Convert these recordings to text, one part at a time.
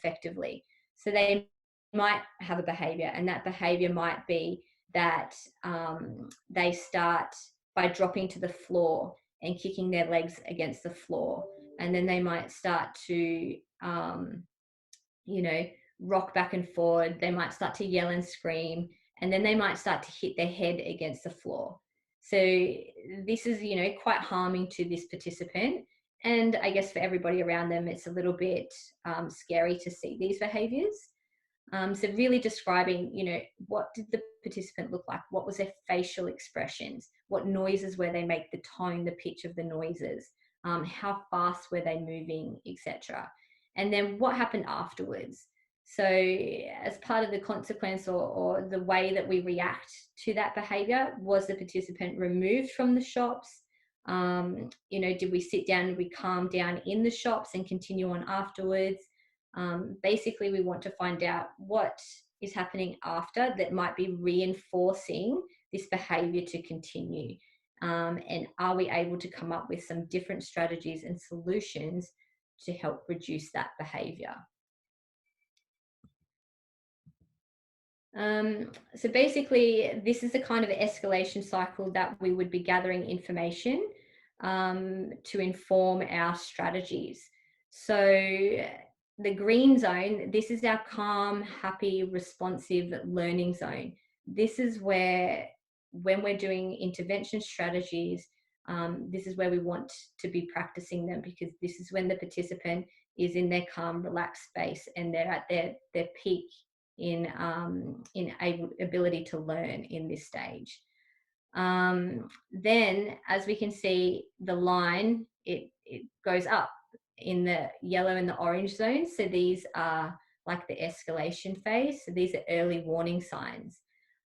effectively. So they might have a behavior, and that behavior might be that they start by dropping to the floor and kicking their legs against the floor. And then they might start to, you know, rock back and forward. They might start to yell and scream, and then they might start to hit their head against the floor. So this is, you know, quite harming to this participant. And I guess for everybody around them, it's a little bit scary to see these behaviors. So really describing, you know, what did the participant look like? What was their facial expressions? What noises were they make, the tone, the pitch of the noises? How fast were they moving, etc. And then what happened afterwards? So as part of the consequence or the way that we react to that behavior, was the participant removed from the shops? You know, did we sit down, did we calm down in the shops and continue on afterwards? Basically, we want to find out what is happening after that might be reinforcing this behavior to continue. And are we able to come up with some different strategies and solutions to help reduce that behavior? So basically, this is the kind of escalation cycle that we would be gathering information to inform our strategies. So the green zone, this is our calm, happy, responsive learning zone. This is where, when we're doing intervention strategies, this is where we want to be practicing them, because this is when the participant is in their calm, relaxed space, and they're at their peak in ability to learn in this stage. Then, as we can see, the line, it goes up in the yellow and the orange zones. So these are like the escalation phase. So these are early warning signs.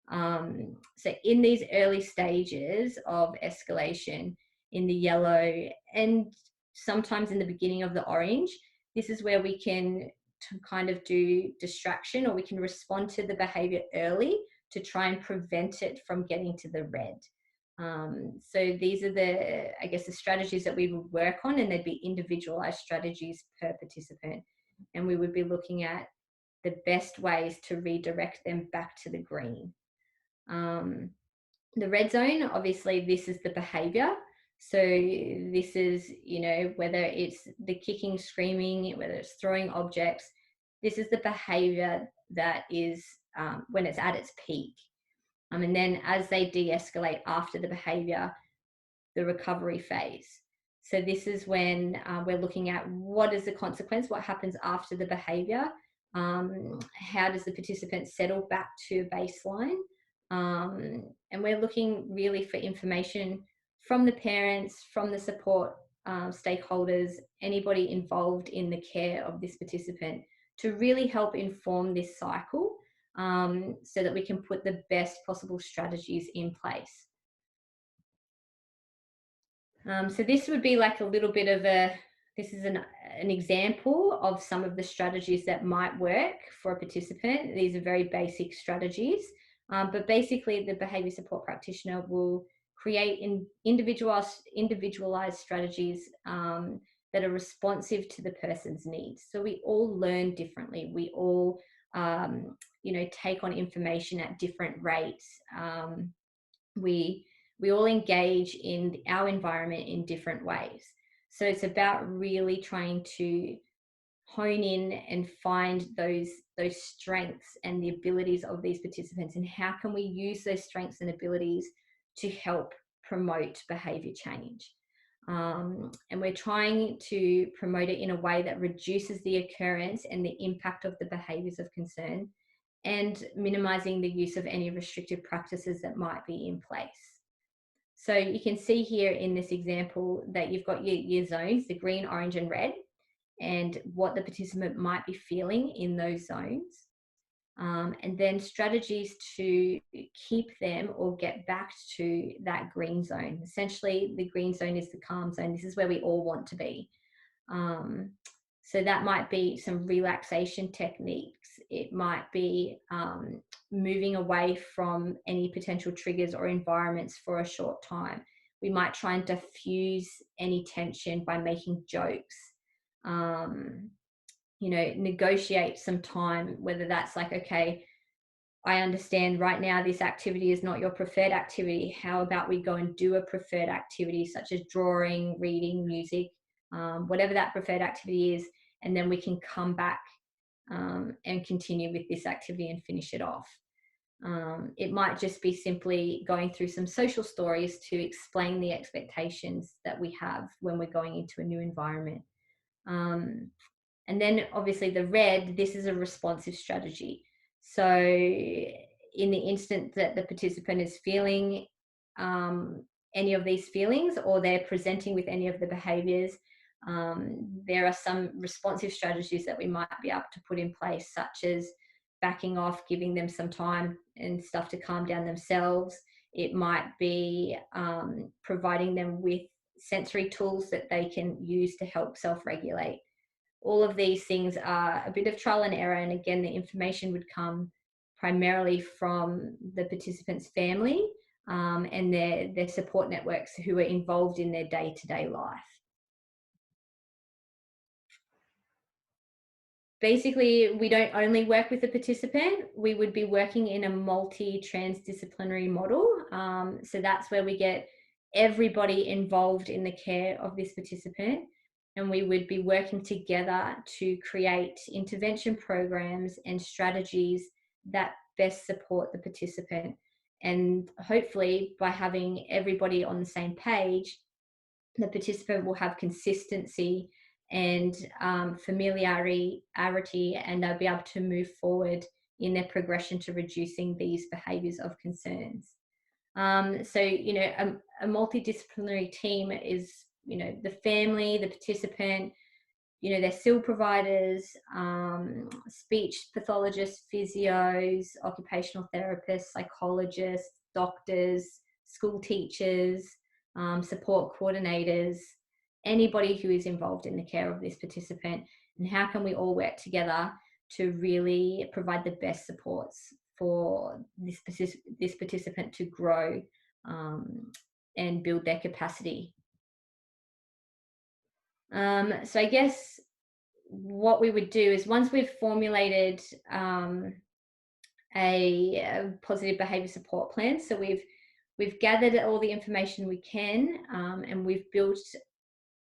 So in these early stages of escalation, in the yellow and sometimes in the beginning of the orange, this is where we can to kind of do distraction, or we can respond to the behavior early to try and prevent it from getting to the red. So these are the, I guess, the strategies that we would work on, and they'd be individualized strategies per participant. And we would be looking at the best ways to redirect them back to the green. The red zone, obviously, this is the behavior. So this is, you know, whether it's the kicking, screaming, whether it's throwing objects, this is the behavior that is when it's at its peak. And then as they de-escalate after the behavior, the recovery phase. So this is when we're looking at what is the consequence, what happens after the behavior, how does the participant settle back to baseline, and we're looking really for information from the parents, from the support stakeholders, anybody involved in the care of this participant, to really help inform this cycle, so that we can put the best possible strategies in place. So this would be like a little bit of this is an example of some of the strategies that might work for a participant. These are very basic strategies, but basically the behaviour support practitioner will create individualized strategies that are responsive to the person's needs. So we all learn differently. We all, you know, take on information at different rates. We all engage in our environment in different ways. So it's about really trying to hone in and find those strengths and the abilities of these participants, and how can we use those strengths and abilities to help promote behaviour change. And we're trying to promote it in a way that reduces the occurrence and the impact of the behaviours of concern, and minimising the use of any restrictive practices that might be in place. So you can see here in this example that you've got your zones, the green, orange and red, and what the participant might be feeling in those zones. And then strategies to keep them or get back to that green zone. Essentially, the green zone is the calm zone. This is where we all want to be. So that might be some relaxation techniques. It might be moving away from any potential triggers or environments for a short time. We might try and diffuse any tension by making jokes. negotiate some time, whether that's like, okay, I understand right now this activity is not your preferred activity. How about we go and do a preferred activity such as drawing, reading, music, whatever that preferred activity is, and then we can come back and continue with this activity and finish it off. It might just be simply going through some social stories to explain the expectations that we have when we're going into a new environment. And then obviously the red, this is a responsive strategy. So in the instant that the participant is feeling any of these feelings, or they're presenting with any of the behaviors, there are some responsive strategies that we might be able to put in place, such as backing off, giving them some time and stuff to calm down themselves. It might be providing them with sensory tools that they can use to help self-regulate. All of these things are a bit of trial and error, and again, the information would come primarily from the participants' family and their support networks who are involved in their day-to-day life. Basically, we don't only work with the participant, we would be working in a multi-transdisciplinary model. So that's where we get everybody involved in the care of this participant, and we would be working together to create intervention programs and strategies that best support the participant. And hopefully, by having everybody on the same page, the participant will have consistency and familiarity, and they'll be able to move forward in their progression to reducing these behaviours of concerns. So, a multidisciplinary team is, the family, the participant, their SIL providers, speech pathologists, physios, occupational therapists, psychologists, doctors, school teachers, support coordinators, anybody who is involved in the care of this participant. And how can we all work together to really provide the best supports for this participant to grow and build their capacity. So I guess what we would do is, once we've formulated a positive behaviour support plan, so we've gathered all the information we can, and we've built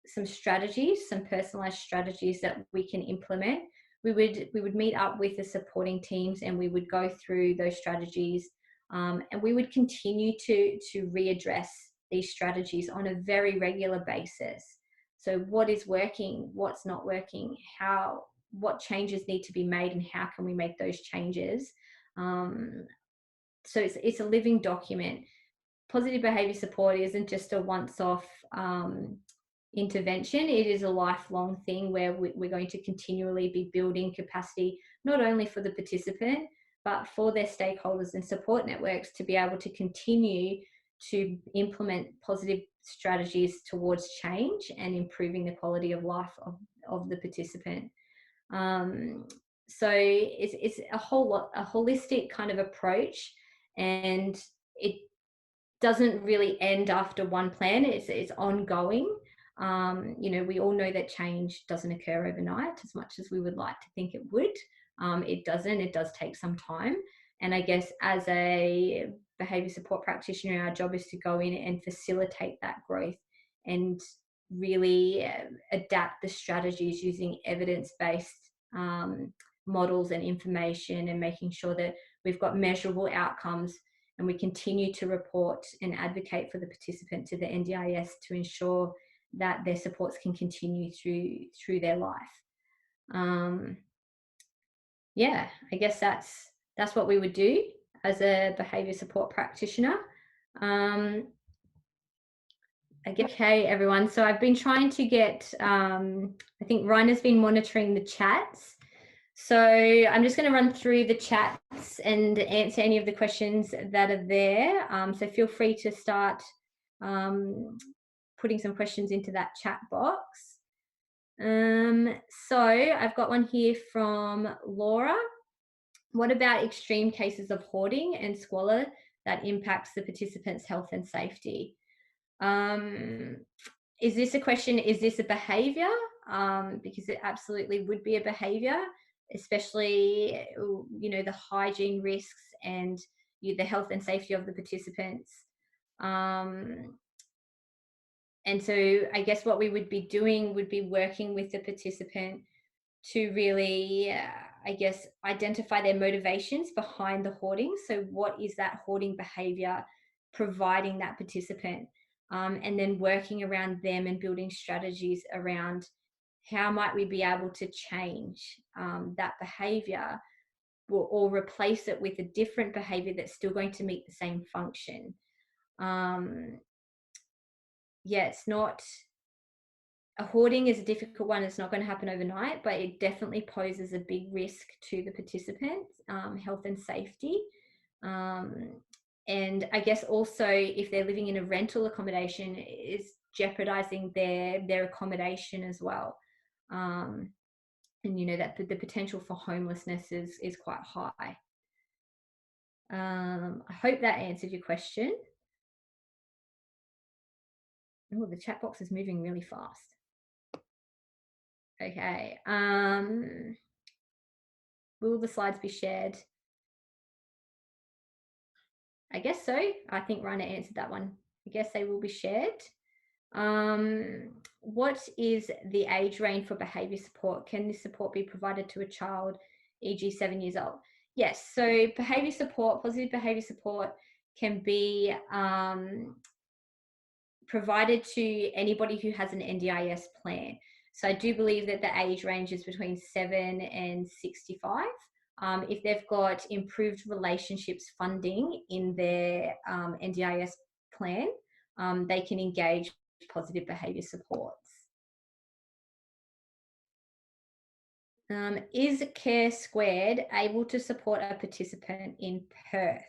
some strategies, some personalised strategies that we can implement. We would meet up with the supporting teams, and we would go through those strategies, and we would continue to readdress these strategies on a very regular basis. So what is working, what's not working, what changes need to be made, and how can we make those changes? So it's a living document. Positive behaviour support isn't just a once-off intervention. It is a lifelong thing where we're going to continually be building capacity, not only for the participant, but for their stakeholders and support networks, to be able to continue to implement positive strategies towards change and improving the quality of life of the participant. So it's a holistic kind of approach, and it doesn't really end after one plan. It's ongoing. We all know that change doesn't occur overnight, as much as we would like to think it would. It doesn't. It does take some time. And I guess as a behaviour support practitioner, our job is to go in and facilitate that growth and really adapt the strategies using evidence-based models and information, and making sure that we've got measurable outcomes, and we continue to report and advocate for the participant to the NDIS to ensure that their supports can continue through their life. Yeah, I guess that's what we would do as a behaviour support practitioner. Okay, everyone. So I've been trying to get, I think Ryan's been monitoring the chats. So I'm just going to run through the chats and answer any of the questions that are there. So feel free to start putting some questions into that chat box. So I've got one here from Laura. What about extreme cases of hoarding and squalor that impacts the participants' health and safety? Is this a question? Is this a behaviour because it absolutely would be a behavior, especially, the hygiene risks and the health and safety of the participants. And so I guess what we would be doing would be working with the participant to really, I guess, identify their motivations behind the hoarding. So, what is that hoarding behavior providing that participant? And then working around them and building strategies around how might we be able to change that behavior, or replace it with a different behavior that's still going to meet the same function. It's not, a hoarding is a difficult one. It's not going to happen overnight, but it definitely poses a big risk to the participants' health and safety. And I guess also, if they're living in a rental accommodation, is jeopardizing their accommodation as well. And that the potential for homelessness is quite high. I hope that answered your question. Oh, the chat box is moving really fast. Okay. Will the slides be shared? I guess so. I think Rana answered that one. I guess they will be shared. What is the age range for behaviour support? Can this support be provided to a child, e.g. 7 years old? Yes. So behaviour support, positive behaviour support, can be provided to anybody who has an NDIS plan. So I do believe that the age range is between 7 and 65. If they've got improved relationships funding in their NDIS plan, they can engage positive behaviour supports. Is Care Squared able to support a participant in Perth?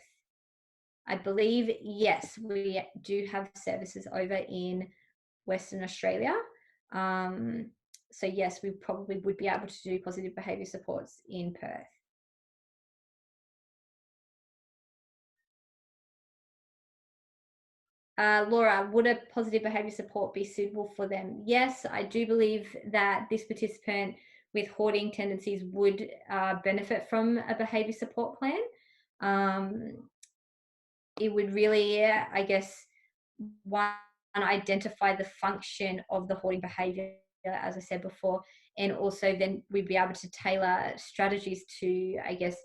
I believe, yes, we do have services over in Western Australia. So yes, we probably would be able to do positive behaviour supports in Perth. Laura, would a positive behaviour support be suitable for them? Yes, I do believe that this participant with hoarding tendencies would benefit from a behaviour support plan. It would really, I guess, one, identify the function of the hoarding behaviour, as I said before, and also then we'd be able to tailor strategies to, I guess,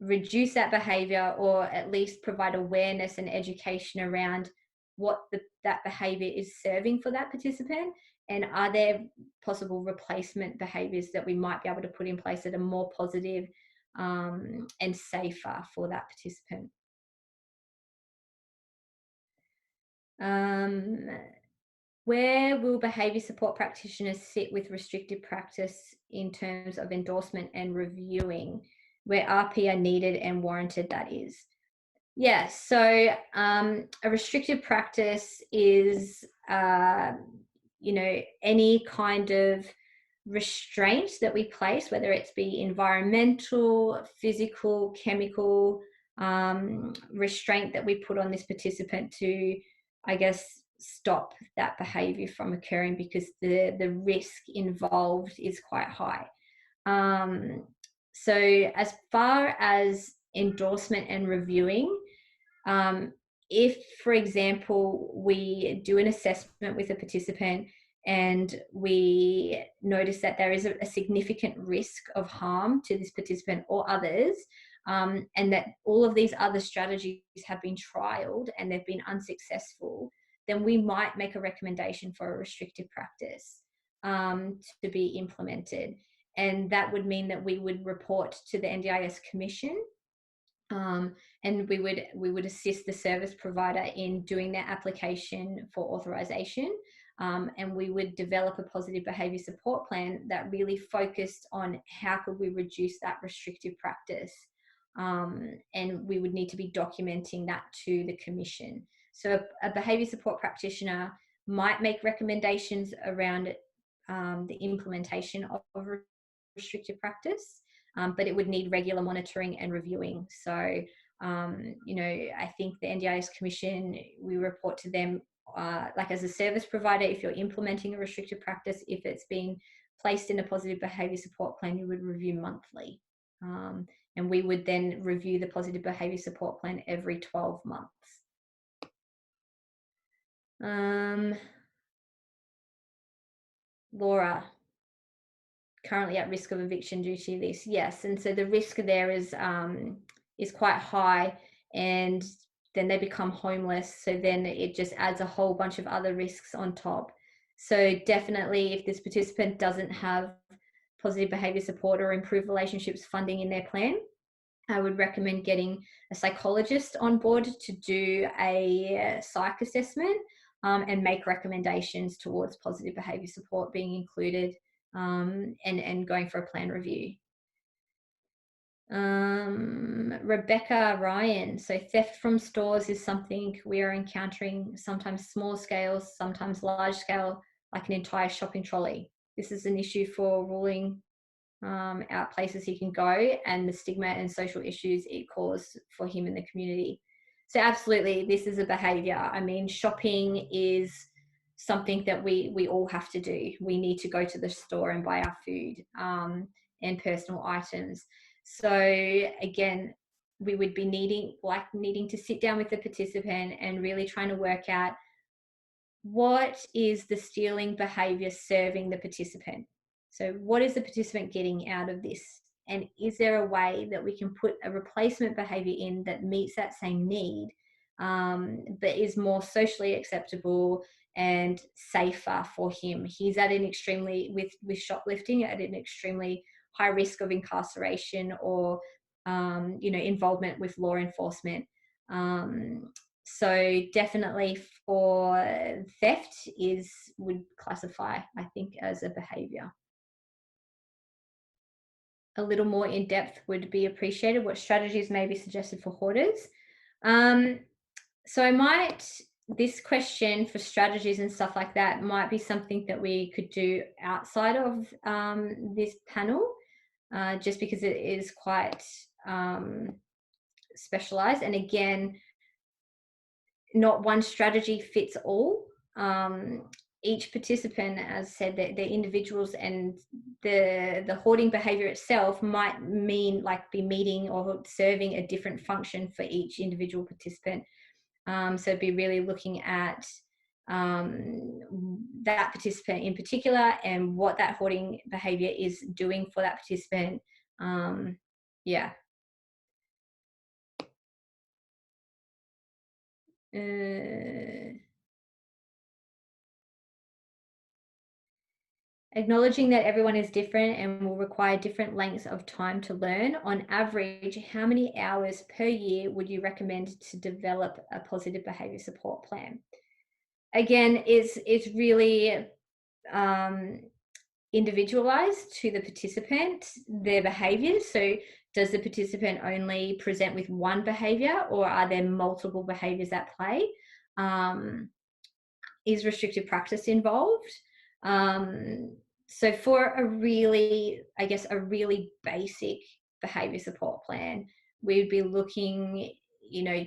reduce that behaviour, or at least provide awareness and education around what that behaviour is serving for that participant, and are there possible replacement behaviours that we might be able to put in place that are more positive and safer for that participant. Where will behaviour support practitioners sit with restrictive practice in terms of endorsement and reviewing, where RP are needed and warranted, that is? Yes, so a restrictive practice is, any kind of restraint that we place, whether it's be environmental, physical, chemical restraint that we put on this participant to, I guess, stop that behavior from occurring, because the risk involved is quite high. So as far as endorsement and reviewing, if, for example, we do an assessment with a participant and we notice that there is a significant risk of harm to this participant or others, and that all of these other strategies have been trialed and they've been unsuccessful, then we might make a recommendation for a restrictive practice to be implemented. And that would mean that we would report to the NDIS Commission, and we would assist the service provider in doing their application for authorization, and we would develop a positive behaviour support plan that really focused on how could we reduce that restrictive practice, and we would need to be documenting that to the Commission. So a behaviour support practitioner might make recommendations around the implementation of restrictive practice, but it would need regular monitoring and reviewing. So, I think the NDIS Commission, we report to them like as a service provider, if you're implementing a restrictive practice, if it's been placed in a positive behavior support plan, you would review monthly. And we would then review the positive behavior support plan every 12 months. Laura, currently at risk of eviction due to this. Yes, and so the risk there is quite high, and then they become homeless. So then it just adds a whole bunch of other risks on top. So definitely, if this participant doesn't have positive behavior support or improved relationships funding in their plan, I would recommend getting a psychologist on board to do a psych assessment and make recommendations towards positive behavior support being included, and going for a plan review. Rebecca Ryan, so theft from stores is something we are encountering, sometimes small scale, sometimes large scale, like an entire shopping trolley. This is an issue for ruling out places he can go, and the stigma and social issues it caused for him in the community. So absolutely, this is a behavior. I mean, shopping is something that we all have to do. We need to go to the store and buy our food and personal items. So again, we would be needing to sit down with the participant and really trying to work out what is the stealing behavior serving the participant. So what is the participant getting out of this? And is there a way that we can put a replacement behavior in that meets that same need, but is more socially acceptable and safer for him? He's at an extremely, with shoplifting, at an extremely high risk of incarceration or, involvement with law enforcement. So definitely for theft would classify, I think, as a behavior. A little more in depth would be appreciated. What strategies may be suggested for hoarders? So this question for strategies and stuff like that might be something that we could do outside of this panel, just because it is quite specialized. And again, not one strategy fits all. Each participant, as said, they're individuals, and the hoarding behavior itself might be meeting or serving a different function for each individual participant. So be really looking at that participant in particular and what that hoarding behavior is doing for that participant. Yeah. Acknowledging that everyone is different and will require different lengths of time to learn. On average, how many hours per year would you recommend to develop a positive behavior support plan? Again, it's really individualized to the participant, their behaviors. So does the participant only present with one behavior, or are there multiple behaviors at play? Is restrictive practice involved? So for a really basic behavior support plan, we would be looking,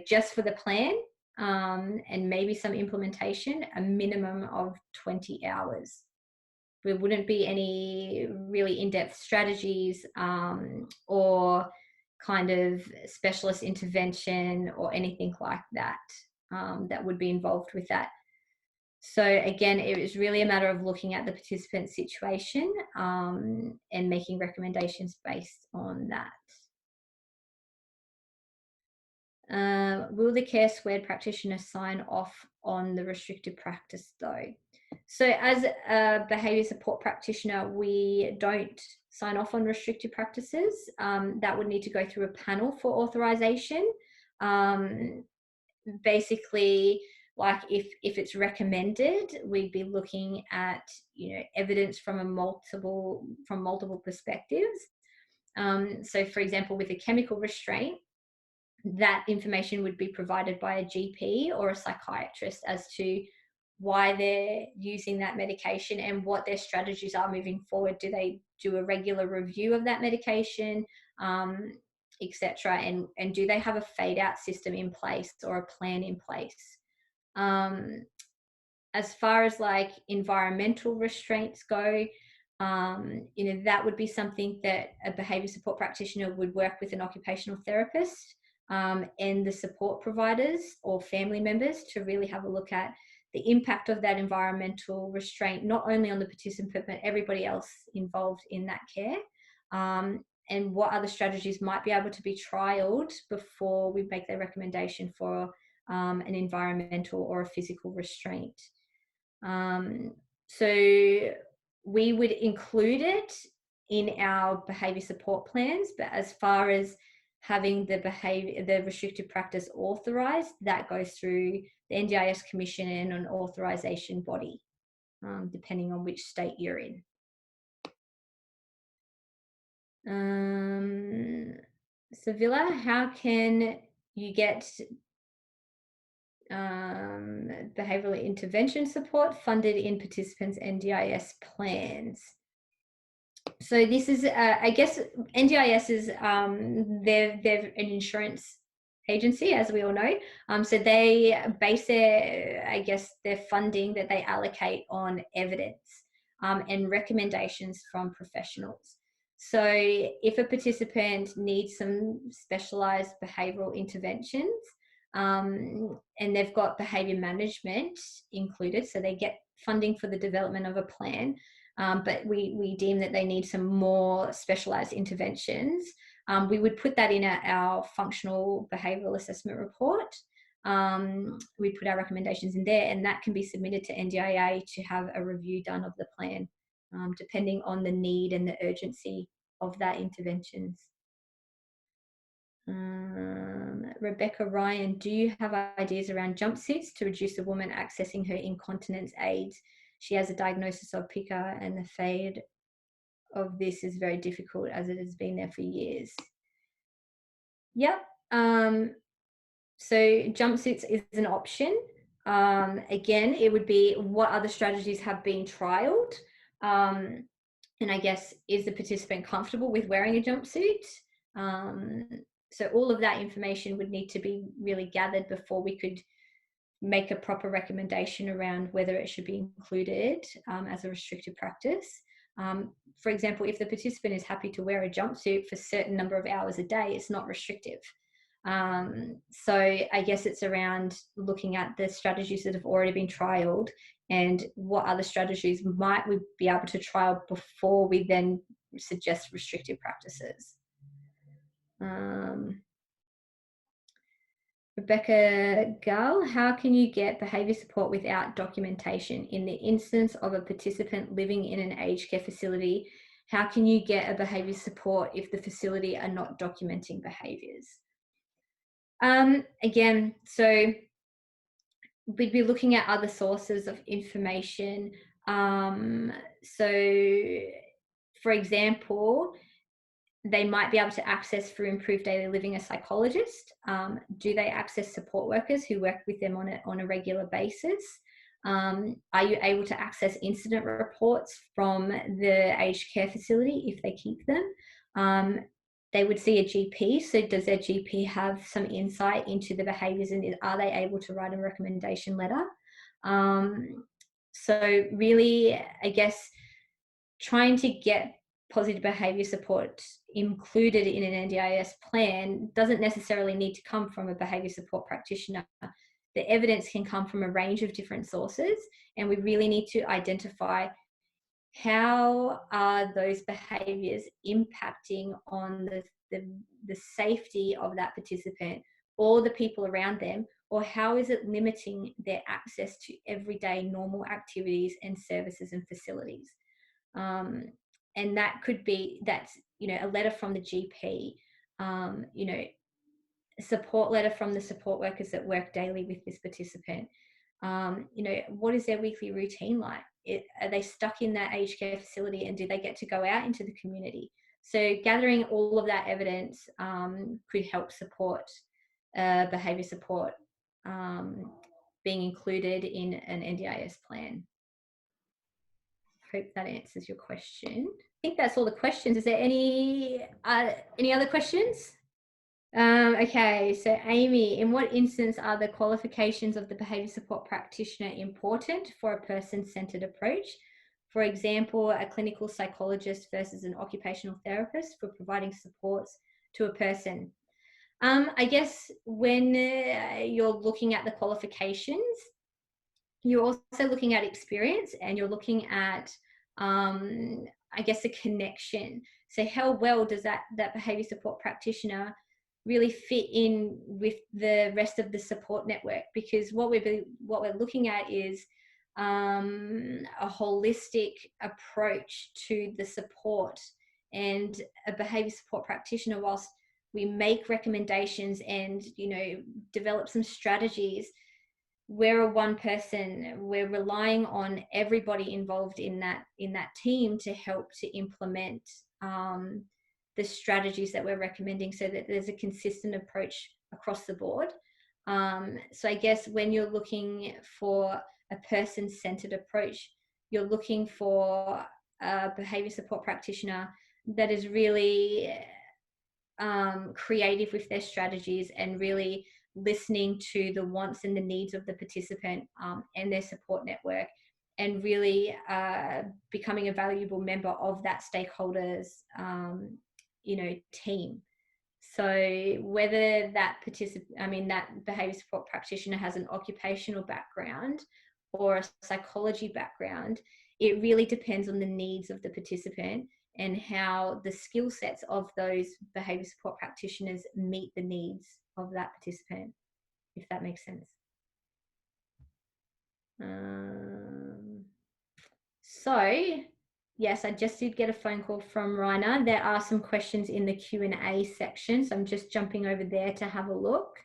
just for the plan, and maybe some implementation, a minimum of 20 hours. There wouldn't be any really in-depth strategies or kind of specialist intervention or anything like that that would be involved with that. So again, it was really a matter of looking at the participant situation and making recommendations based on that. Will the Care Squared practitioner sign off on the restricted practice though? So as a behaviour support practitioner, we don't sign off on restricted practices. That would need to go through a panel for authorization. Basically, like if it's recommended, we'd be looking at evidence from multiple perspectives. So for example, with a chemical restraint, that information would be provided by a GP or a psychiatrist as to why they're using that medication and what their strategies are moving forward. Do they do a regular review of that medication, etc.? And do they have a fade out system in place or a plan in place? as far as like environmental restraints go, that would be something that a behaviour support practitioner would work with an occupational therapist and the support providers or family members to really have a look at the impact of that environmental restraint, not only on the participant, but everybody else involved in that care. And what other strategies might be able to be trialed before we make their recommendation for an environmental or a physical restraint. So we would include it in our behaviour support plans, but as far as having the restrictive practice authorised, that goes through the NDIS Commission and an authorisation body, depending on which state you're in. Sevilla, how can you get behavioural intervention support funded in participants' NDIS plans? So this is, I guess, NDIS is they're an insurance agency, as we all know. So they base their funding that they allocate on evidence and recommendations from professionals. So if a participant needs some specialised behavioural interventions, and they've got behaviour management included, so they get funding for the development of a plan, but we deem that they need some more specialised interventions, we would put that in our functional behavioural assessment report. We put our recommendations in there, and that can be submitted to NDIA to have a review done of the plan, depending on the need and the urgency of that interventions. Rebecca Ryan, do you have ideas around jumpsuits to reduce a woman accessing her incontinence aids? She has a diagnosis of pica, and the fade of this is very difficult as it has been there for years. Yep. So jumpsuits is an option. Again, it would be what other strategies have been trialed. And I guess, is the participant comfortable with wearing a jumpsuit? So all of that information would need to be really gathered before we could make a proper recommendation around whether it should be included as a restricted practice. For example, if the participant is happy to wear a jumpsuit for a certain number of hours a day, it's not restrictive. So I guess it's around looking at the strategies that have already been trialed and what other strategies might we be able to trial before we then suggest restrictive practices. Rebecca Gull, how can you get behaviour support without documentation? In the instance of a participant living in an aged care facility, how can you get a behaviour support if the facility are not documenting behaviours? Again, so we'd be looking at other sources of information. So, for example, they might be able to access through Improved Daily Living a psychologist. Do they access support workers who work with them on a regular basis? Are you able to access incident reports from the aged care facility if they keep them? They would see a GP. So does their GP have some insight into the behaviours, and are they able to write a recommendation letter? So really, I guess, trying to get positive behaviour support included in an NDIS plan doesn't necessarily need to come from a behaviour support practitioner. The evidence can come from a range of different sources, and we really need to identify how are those behaviours impacting on the safety of that participant or the people around them, or how is it limiting their access to everyday normal activities and services and facilities. And that could be, that's, a letter from the GP, a support letter from the support workers that work daily with this participant. What is their weekly routine like? Are they stuck in that aged care facility, and do they get to go out into the community? So gathering all of that evidence could help support behaviour support being included in an NDIS plan. Hope that answers your question. I think that's all the questions. Is there any other questions? Okay, so Amy, in what instance are the qualifications of the behaviour support practitioner important for a person-centred approach? For example, a clinical psychologist versus an occupational therapist for providing supports to a person. I guess when you're looking at the qualifications, you're also looking at experience, and you're looking at, I guess, a connection. So how well does that behavior support practitioner really fit in with the rest of the support network? Because what we're looking at is a holistic approach to the support. And a behavior support practitioner, whilst we make recommendations and develop some strategies, we're a one person. We're relying on everybody involved in that team to help to implement the strategies that we're recommending, so that there's a consistent approach across the board. So I guess when you're looking for a person-centered approach, you're looking for a behavior support practitioner that is really creative with their strategies, and really listening to the wants and the needs of the participant and their support network, and really becoming a valuable member of that stakeholders team. So whether that that behavior support practitioner has an occupational background or a psychology background, it really depends on the needs of the participant and how the skill sets of those behavior support practitioners meet the needs of that participant, if that makes sense. So yes, I just did get a phone call from Rainer. There are some questions in the Q&A section, so I'm just jumping over there to have a look.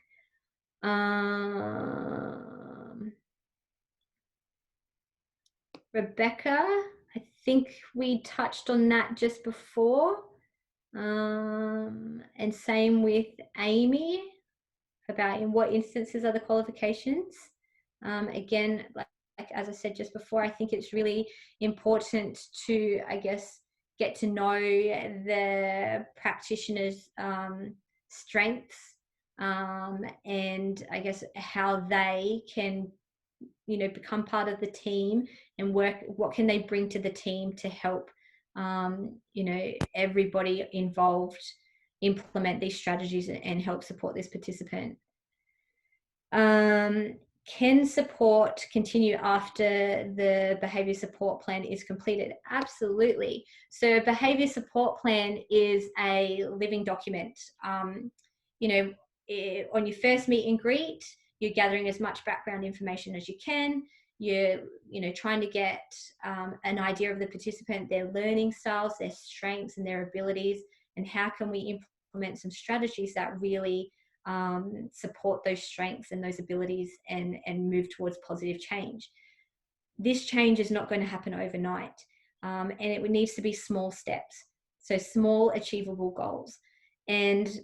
Rebecca, I think we touched on that just before. And same with Amy, about in what instances are the qualifications. Again, like as I said just before, I think it's really important to, I guess, get to know the practitioner's strengths, and I guess how they can become part of the team and work. What can they bring to the team to help everybody involved implement these strategies and help support this participant? Can support continue after the behavior support plan is completed? Absolutely. So a behavior support plan is a living document. On your first meet and greet, you're gathering as much background information as you can. You're trying to get an idea of the participant, their learning styles, their strengths and their abilities, and how can we implement some strategies that really support those strengths and those abilities, and move towards positive change. This change is not going to happen overnight, and it needs to be small steps, so small achievable goals. And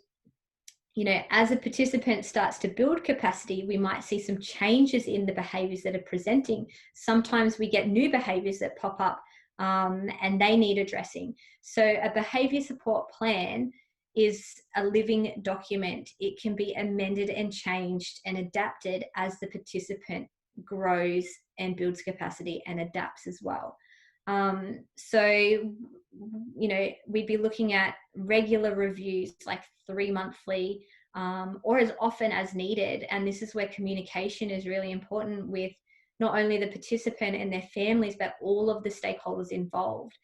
as a participant starts to build capacity, we might see some changes in the behaviors that are presenting. Sometimes we get new behaviors that pop up, and they need addressing. So a behavior support plan is a living document. It can be amended and changed and adapted as the participant grows and builds capacity and adapts as well. So we'd be looking at regular reviews, like 3 monthly, or as often as needed. And this is where communication is really important with not only the participant and their families, but all of the stakeholders involved.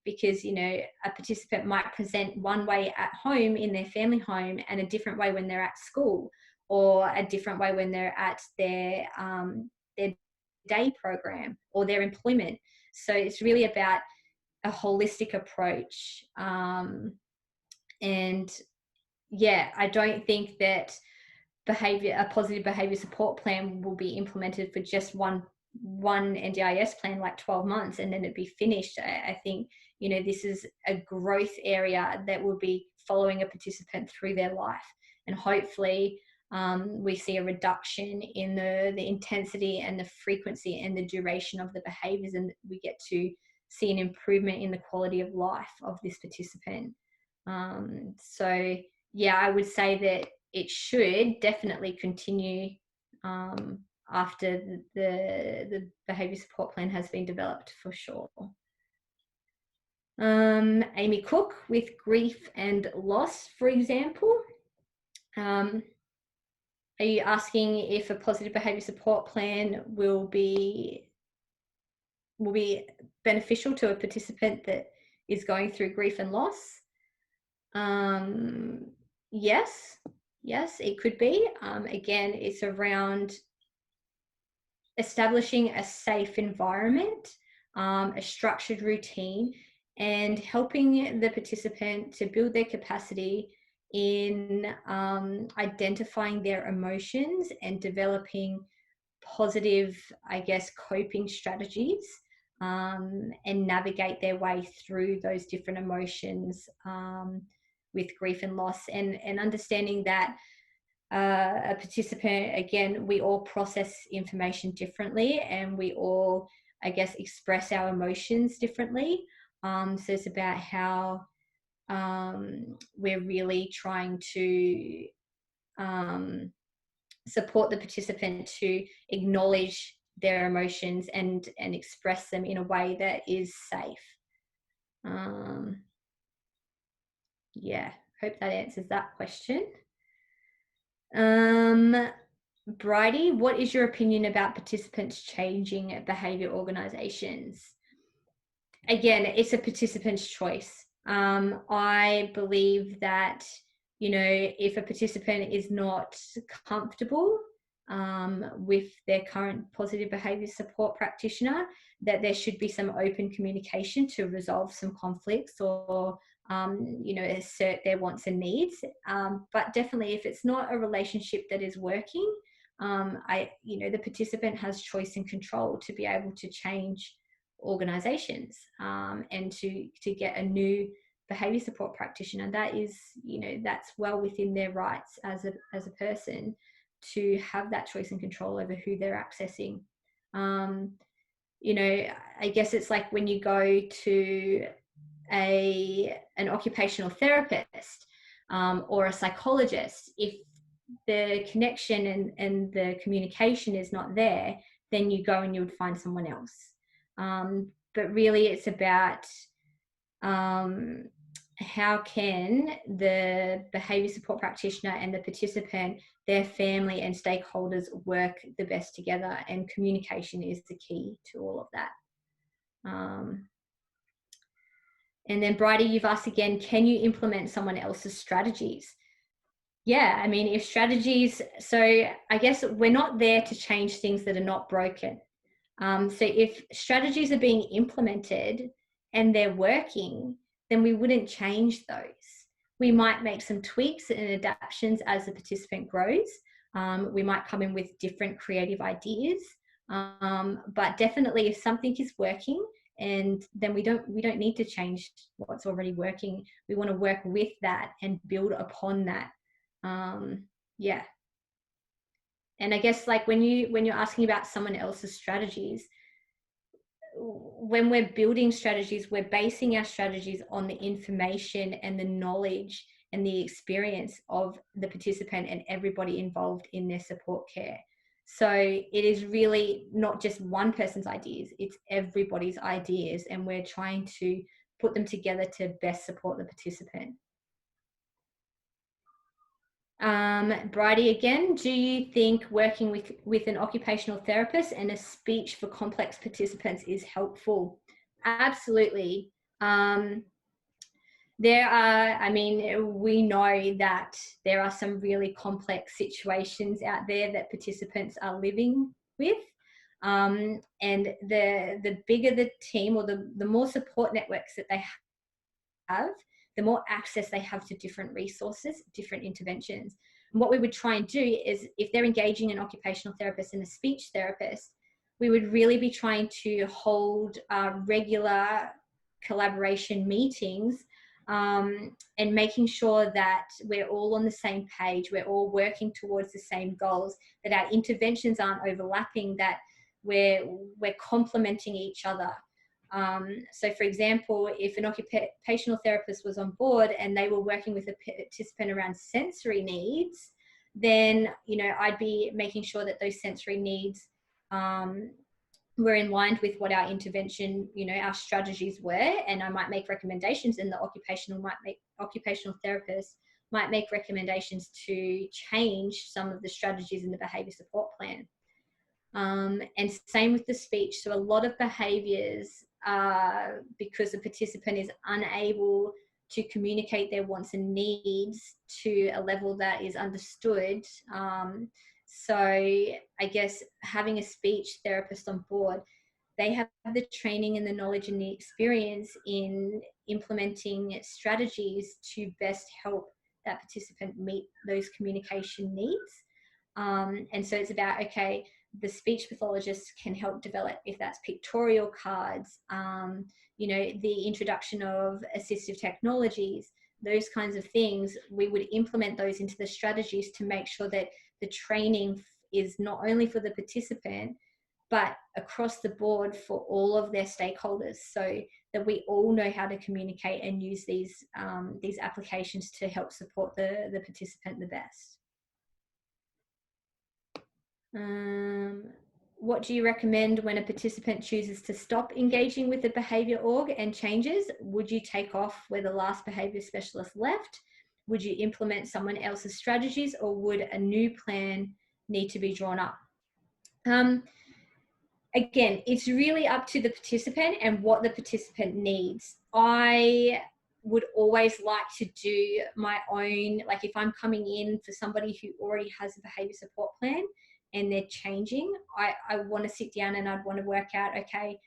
Because a participant might present one way at home in their family home, and a different way when they're at school, or a different way when they're at their day program or their employment. So it's really about a holistic approach. And yeah, I don't think that a positive behavior support plan will be implemented for just one NDIS plan, like 12 months, and then it'd be finished. I think this is a growth area that will be following a participant through their life, and hopefully we see a reduction in the intensity and the frequency and the duration of the behaviors, and we get to see an improvement in the quality of life of this participant. So yeah, I would say that it should definitely continue after the behaviour support plan has been developed, for sure. Amy Cook, with grief and loss, for example. Are you asking if a positive behaviour support plan will be beneficial to a participant that is going through grief and loss? Yes, it could be. Again, it's around establishing a safe environment, a structured routine, and helping the participant to build their capacity in identifying their emotions and developing positive, I guess, coping strategies, and navigate their way through those different emotions with grief and loss, and understanding that a participant, again, we all process information differently, and we all, I guess, express our emotions differently. So it's about how we're really trying to support the participant to acknowledge their emotions and express them in a way that is safe. Yeah, hope that answers that question. Bridie, what is your opinion about participants changing behaviour organisations? Again, it's a participant's choice. I believe that, you know, if a participant is not comfortable with their current positive behaviour support practitioner, that there should be some open communication to resolve some conflicts, or you know, assert their wants and needs. But definitely, if it's not a relationship that is working, you know, the participant has choice and control to be able to change organizations and to get a new behavior support practitioner. That is, you know, that's well within their rights as a person to have that choice and control over who they're accessing. You know, I guess it's like when you go to an occupational therapist or a psychologist, if the connection and the communication is not there, then you go and you would find someone else. But really, it's about how can the behaviour support practitioner and the participant, their family and stakeholders work the best together, and communication is the key to all of that. And then Bridie, you've asked again, can you implement someone else's strategies? Yeah, I mean, if strategies, so I guess we're not there to change things that are not broken. So if strategies are being implemented and they're working, then we wouldn't change those. We might make some tweaks and adaptations as the participant grows. We might come in with different creative ideas, but definitely if something is working, and then we don't need to change what's already working. We want to work with that and build upon that. Yeah. And I guess, like, when you're asking about someone else's strategies, when we're building strategies, we're basing our strategies on the information and the knowledge and the experience of the participant and everybody involved in their support care. So it is really not just one person's ideas, it's everybody's ideas, and we're trying to put them together to best support the participant. Bridie again, do you think working with an occupational therapist and a speech for complex participants is helpful? Absolutely. There are, I mean, we know that there are some really complex situations out there that participants are living with. And the bigger the team, or the more support networks that they have, the more access they have to different resources, different interventions. And what we would try and do is, if they're engaging an occupational therapist and a speech therapist, we would really be trying to hold regular collaboration meetings, and making sure that we're all on the same page, we're all working towards the same goals, that our interventions aren't overlapping, that we're complementing each other. So for example, if an occupational therapist was on board and they were working with a participant around sensory needs, then, I'd be making sure that those sensory needs were in line with what our intervention, our strategies were. And I might make recommendations, and the occupational therapist might make recommendations to change some of the strategies in the behavior support plan. And same with the speech. So a lot of behaviors, because the participant is unable to communicate their wants and needs to a level that is understood. So I guess having a speech therapist on board, they have the training and the knowledge and the experience in implementing strategies to best help that participant meet those communication needs. And so it's about, okay, the speech pathologist can help develop, if that's pictorial cards, the introduction of assistive technologies, those kinds of things. We would implement those into the strategies to make sure that the training is not only for the participant, but across the board for all of their stakeholders, so that we all know how to communicate and use these applications to help support the participant the best. What do you recommend when a participant chooses to stop engaging with the behaviour org and changes? Would you take off where the last behaviour specialist left? Would you implement someone else's strategies, or would a new plan need to be drawn up? Again, it's really up to the participant and what the participant needs. I would always like to do my own, like if I'm coming in for somebody who already has a behaviour support plan and they're changing, I want to sit down and I'd want to work out, okay,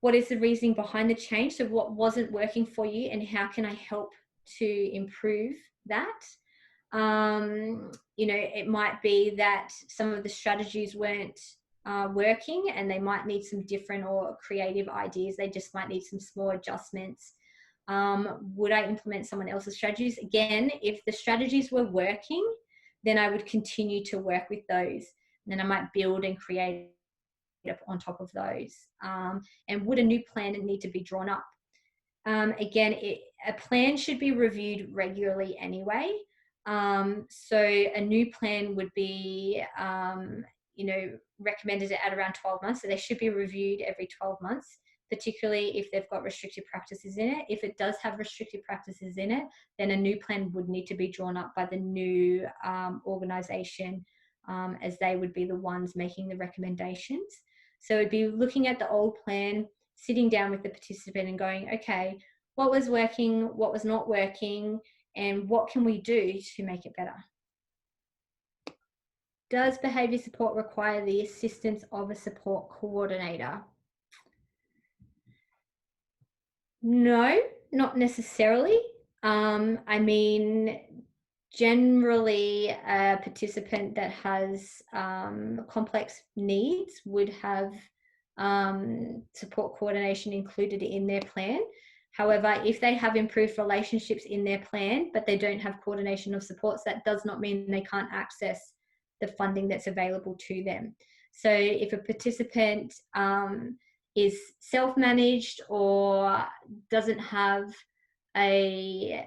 what is the reasoning behind the change? So what wasn't working for you, and how can I help to improve that? It might be that some of the strategies weren't working and they might need some different or creative ideas. They just might need some small adjustments. Would I implement someone else's strategies? Again, if the strategies were working, then I would continue to work with those. And then I might build and create on top of those. And would a new plan need to be drawn up? Again, a plan should be reviewed regularly anyway. So a new plan would be, recommended at around 12 months. So they should be reviewed every 12 months, particularly if they've got restrictive practices in it. If it does have restrictive practices in it, then a new plan would need to be drawn up by the new organisation, as they would be the ones making the recommendations. So it'd be looking at the old plan, sitting down with the participant and going, okay, what was working, what was not working, and what can we do to make it better? Does behaviour support require the assistance of a support coordinator? No, not necessarily. Generally, a participant that has complex needs would have support coordination included in their plan. However, if they have improved relationships in their plan, but they don't have coordination of supports, that does not mean they can't access the funding that's available to them. So if a participant is self-managed or doesn't have a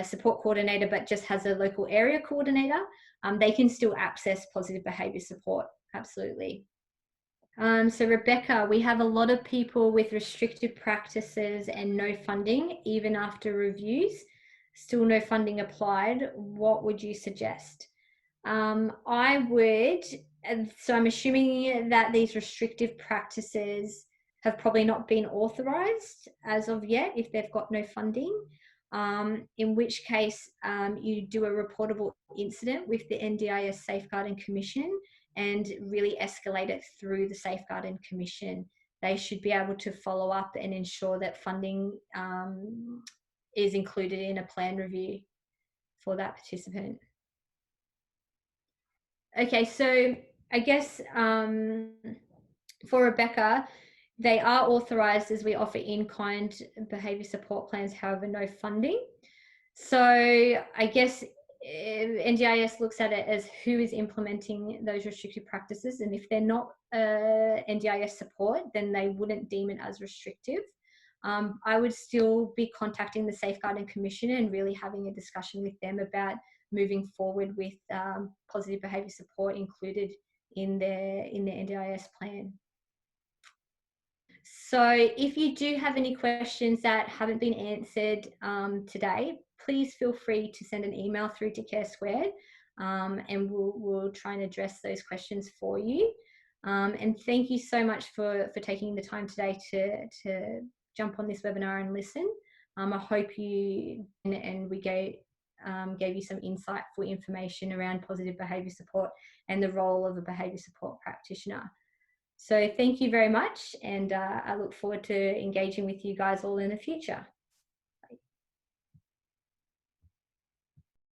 support coordinator but just has a local area coordinator, they can still access positive behaviour support, absolutely. So Rebecca, we have a lot of people with restrictive practices and no funding, even after reviews, still no funding applied. What would you suggest? I would, so I'm assuming that these restrictive practices have probably not been authorised as of yet if they've got no funding, in which case you do a reportable incident with the NDIS Safeguarding Commission and really escalate it through the Safeguarding Commission. They should be able to follow up and ensure that funding is included in a plan review for that participant. Okay, so I guess for Rebecca, they are authorised as we offer in-kind behaviour support plans, however, no funding. So I guess NDIS looks at it as who is implementing those restrictive practices, and if they're not NDIS support, then they wouldn't deem it as restrictive. I would still be contacting the Safeguarding Commission and really having a discussion with them about moving forward with positive behaviour support included in their NDIS plan. So if you do have any questions that haven't been answered today, please feel free to send an email through to Care Squared, and we'll try and address those questions for you. And thank you so much for taking the time today to jump on this webinar and listen. I hope you and we gave you some insightful information around positive behaviour support and the role of a behaviour support practitioner. So thank you very much, and I look forward to engaging with you guys all in the future.